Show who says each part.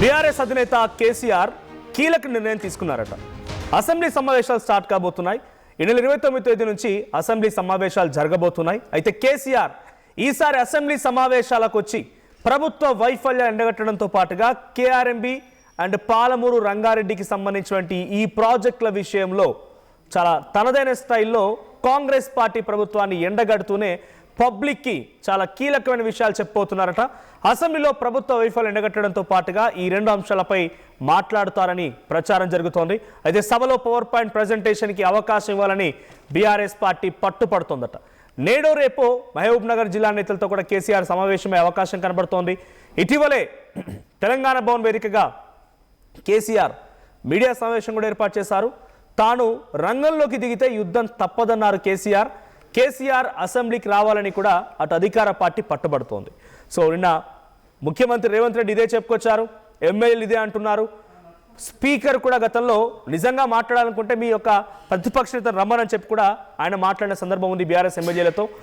Speaker 1: BRS అధినేత కేసీఆర్ కీలక నిర్ణయం తీసుకున్నారట. అసెంబ్లీ సమావేశాలు స్టార్ట్ కాబోతున్నాయి. ఈ నెల 29వ తేదీ నుంచి అసెంబ్లీ సమావేశాలు జరగబోతున్నాయి. అయితే కేసీఆర్ ఈసారి అసెంబ్లీ సమావేశాలకు వచ్చి ప్రభుత్వ వైఫల్యం ఎండగట్టడంతో పాటుగా కేఆర్ఎంబి అండ్ పాలమూరు రంగారెడ్డికి సంబంధించినటువంటి ఈ ప్రాజెక్టుల విషయంలో చాలా తనదైన స్టైల్లో కాంగ్రెస్ పార్టీ ప్రభుత్వాన్ని ఎండగడుతూనే పబ్లిక్కి చాలా కీలకమైన విషయాలు చెప్పబోతున్నారట. అసెంబ్లీలో ప్రభుత్వ వైఫల్యం ఎండగట్టడంతో పాటుగా ఈ రెండు అంశాలపై మాట్లాడుతారని ప్రచారం జరుగుతోంది. అయితే సభలో పవర్ పాయింట్ ప్రజెంటేషన్కి అవకాశం ఇవ్వాలని బీఆర్ఎస్ పార్టీ పట్టుపడుతోందట. నేడో రేపో మహబూబ్ నగర్ జిల్లా నేతలతో కూడా కేసీఆర్ సమావేశమయ్యే అవకాశం కనబడుతోంది. ఇటీవలే తెలంగాణ భవన్ వేదికగా కేసీఆర్ మీడియా సమావేశం కూడా ఏర్పాటు చేశారు. తాను రంగంలోకి దిగితే యుద్ధం తప్పదన్నారు కేసీఆర్ అసెంబ్లీకి రావాలని కూడా అటు అధికార పార్టీ పట్టుబడుతోంది. సో నిన్న ముఖ్యమంత్రి రేవంత్ రెడ్డి ఇదే చెప్పుకొచ్చారు, ఎమ్మెల్యేలు ఇదే అంటున్నారు. స్పీకర్ కూడా గతంలో నిజంగా మాట్లాడాలనుకుంటే మీ యొక్క ప్రతిపక్ష నేతను రమ్మని చెప్పి కూడా ఆయన మాట్లాడిన సందర్భం ఉంది బీఆర్ఎస్ ఎమ్మెల్యేలతో.